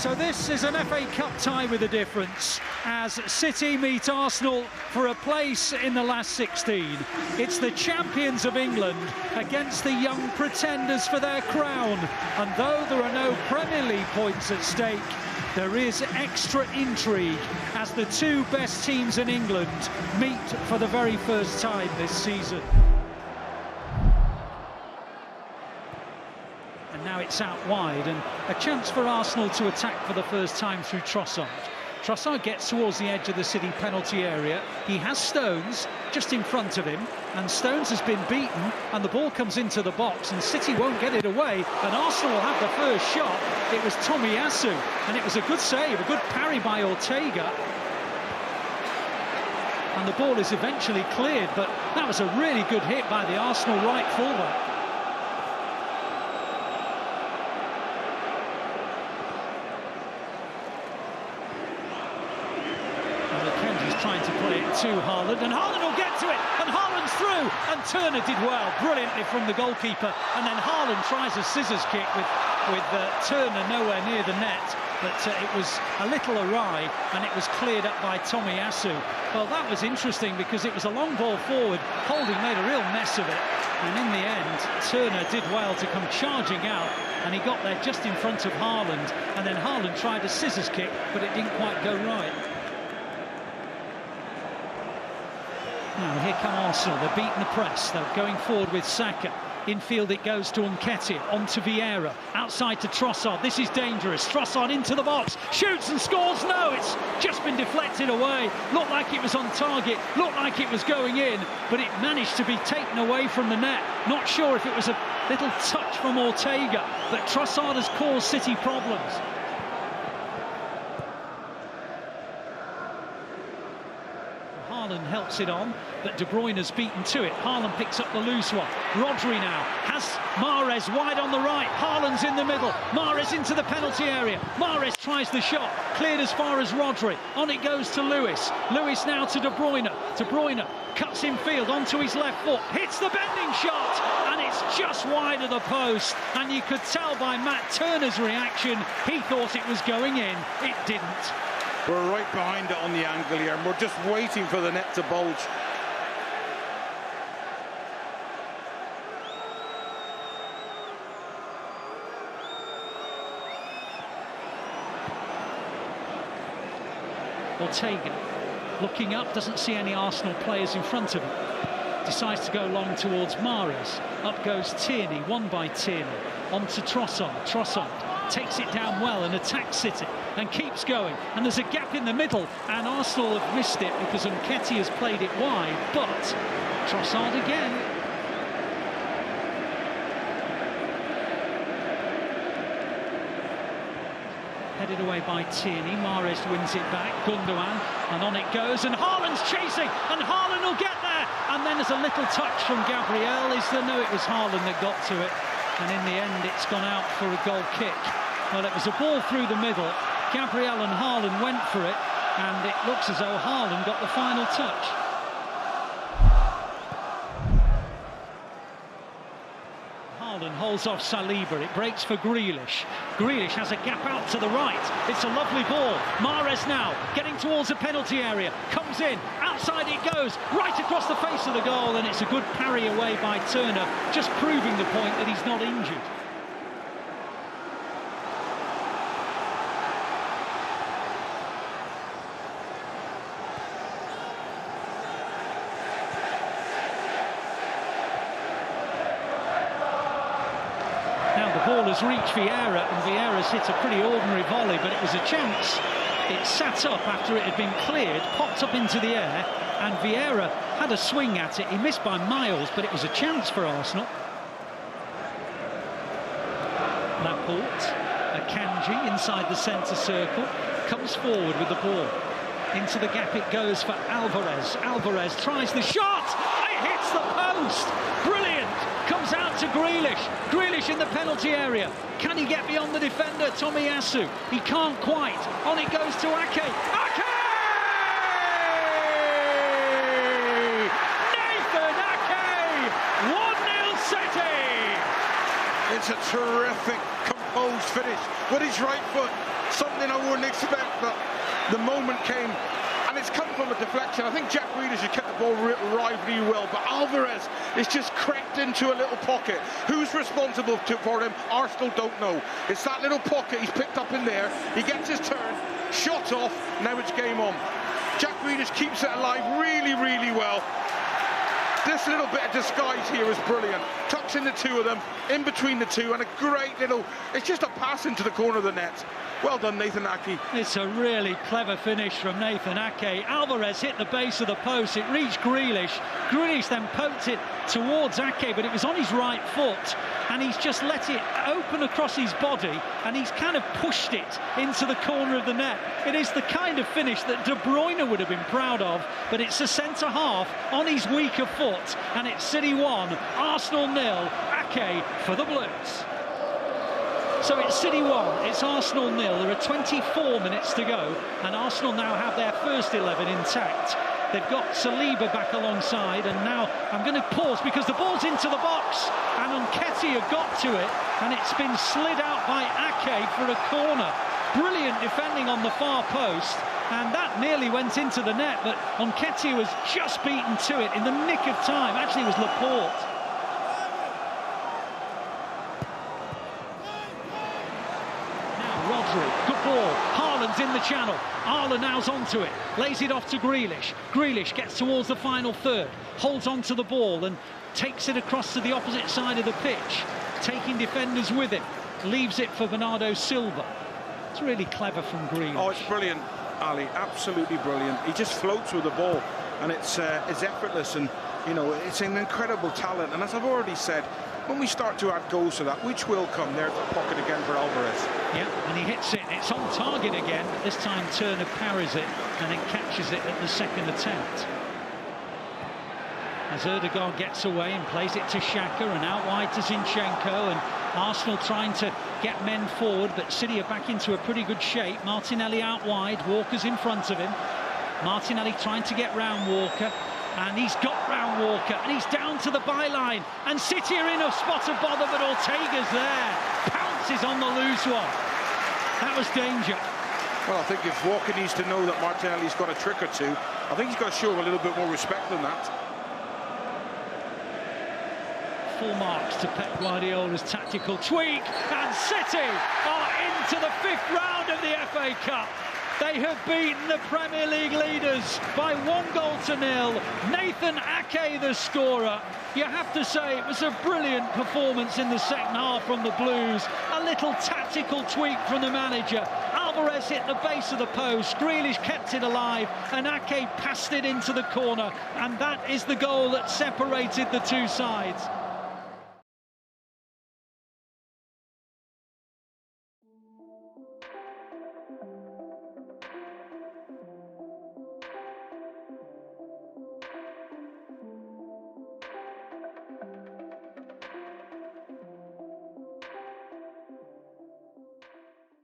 So this is an FA Cup tie with a difference as City meet Arsenal for a place in the last 16. It's the champions of England against the young pretenders for their crown. And though there are no Premier League points at stake, there is extra intrigue as the two best teams in England meet for the very first time this season. And now it's out wide, and a chance for Arsenal to attack for the first time through Trossard. Trossard gets towards the edge of the City penalty area. He has Stones just in front of him, and Stones has been beaten, and the ball comes into the box, and City won't get it away, and Arsenal will have the first shot. It was Tomiyasu, and it was a good save, a good parry by Ortega. And the ball is eventually cleared, but that was a really good hit by the Arsenal right fullback. Trying to play it to Haaland, and Haaland will get to it, and Haaland's through, and Turner did well, brilliantly from the goalkeeper, and then Haaland tries a scissors kick with Turner nowhere near the net, but it was a little awry, and it was cleared up by Tomiyasu. Well, that was interesting because it was a long ball forward. Holding made a real mess of it, and in the end, Turner did well to come charging out, and he got there just in front of Haaland, and then Haaland tried a scissors kick, but it didn't quite go right. Now here come Arsenal, they're beating the press, they're going forward with Saka. Infield it goes to Nketiah, on to Vieira, outside to Trossard. This is dangerous. Trossard into the box, shoots and scores. No, it's just been deflected away. Looked like it was on target, looked like it was going in, but it managed to be taken away from the net. Not sure if it was a little touch from Ortega, but Trossard has caused City problems. Haaland helps it on, but De Bruyne has beaten to it. Haaland picks up the loose one. Rodri now has Mahrez wide on the right. Haaland's in the middle. Mahrez into the penalty area. Mahrez tries the shot, cleared as far as Rodri. On it goes to Lewis. Lewis now to De Bruyne. De Bruyne cuts in field onto his left foot, hits the bending shot, and it's just wide of the post. And you could tell by Matt Turner's reaction, he thought it was going in. It didn't. We're right behind it on the angle here, and we're just waiting for the net to bulge. Ortega looking up, doesn't see any Arsenal players in front of him. Decides to go long towards Mahrez. Up goes Tierney, won by Tierney. On to Trossard. Trossard takes it down well and attacks City and keeps going, and there's a gap in the middle, and Arsenal have missed it because Nketiah has played it wide, but Trossard again. Headed away by Tierney. Mahrez wins it back. Gundogan, and on it goes, and Haaland's chasing, and Haaland will get there, and then there's a little touch from Gabriel. Is there? No, it was Haaland that got to it, and in the end it's gone out for a goal kick. Well, it was a ball through the middle. Gabriel and Haaland went for it, and it looks as though Haaland got the final touch. Haaland holds off Saliba. It breaks for Grealish. Grealish has a gap out to the right. It's a lovely ball. Mahrez now getting towards the penalty area. Comes in. Outside it goes. Right across the face of the goal, and it's a good parry away by Turner, just proving the point that he's not injured. The ball has reached Vieira, and Vieira's hit a pretty ordinary volley, but it was a chance. It sat up after it had been cleared, popped up into the air, and Vieira had a swing at it. He missed by miles, but it was a chance for Arsenal. Laporte, Akanji inside the centre circle, comes forward with the ball. Into the gap it goes for Alvarez. Alvarez tries the shot! It hits the post! Brilliant! Comes out to Grealish. Grealish in the penalty area. Can he get beyond the defender, Tomiyasu? He can't quite. On it goes to Ake. Ake! Nathan Ake! 1-0 City! It's a terrific, composed finish with his right foot. something I wouldn't expect, but the moment came, and it's come from a deflection. I think Jack Grealish has kept the ball relatively well, but Alvarez is just crept into a little pocket. Who's responsible for him? Arsenal don't know. It's that little pocket he's picked up in there. He gets his turn, shot off, now it's game on. Jack Grealish keeps it alive really, really well. This little bit of disguise here is brilliant. Tucks in the two of them, in between the two, and a great little, it's just a pass into the corner of the net. Well done, Nathan Ake. It's a really clever finish from Nathan Ake. Alvarez hit the base of the post, it reached Grealish. Grealish then poked it towards Ake, but it was on his right foot, and he's just let it open across his body, and he's kind of pushed it into the corner of the net. It is the kind of finish that De Bruyne would have been proud of, but it's a centre-half on his weaker foot, and it's City 1, Arsenal 0, Ake for the Blues. So it's City 1, it's Arsenal 0. There are 24 minutes to go, and Arsenal now have their first 11 intact. They've got Saliba back alongside, and now I'm going to pause because the ball's into the box, and Nketiah got to it, and it's been slid out by Ake for a corner. Brilliant defending on the far post, and that nearly went into the net, but Nketiah was just beaten to it in the nick of time. Actually, it was Laporte. Rodri, good ball, Haaland's in the channel, Haaland now's onto it, lays it off to Grealish. Grealish gets towards the final third, holds onto the ball and takes it across to the opposite side of the pitch, taking defenders with him, leaves it for Bernardo Silva. It's really clever from Grealish. Oh, it's brilliant, Ali, absolutely brilliant. He just floats with the ball, and it's effortless, and you know, it's an incredible talent. And as I've already said, when we start to add goals to that, which will come, there's the pocket again for Alvarez. Yeah, and he hits it. It's on target again, but this time Turner parries it and then catches it at the second attempt. As Ødegaard gets away and plays it to Xhaka and out wide to Zinchenko, and Arsenal trying to get men forward, but City are back into a pretty good shape. Martinelli out wide, Walker's in front of him. Martinelli trying to get round Walker, and he's got round Walker, and he's down to the byline, and City are in a spot of bother, but Ortega's there, pounces on the loose one. That was danger. Well, I think if Walker needs to know that Martinelli's got a trick or two, I think he's got to show a little bit more respect than that. Full marks to Pep Guardiola's tactical tweak, and City are into the 5th round of the FA Cup. They have beaten the Premier League leaders by 1-0. Nathan Ake, the scorer. You have to say it was a brilliant performance in the second half from the Blues. A little tactical tweak from the manager. Alvarez hit the base of the post, Grealish kept it alive, and Ake passed it into the corner. And that is the goal that separated the two sides.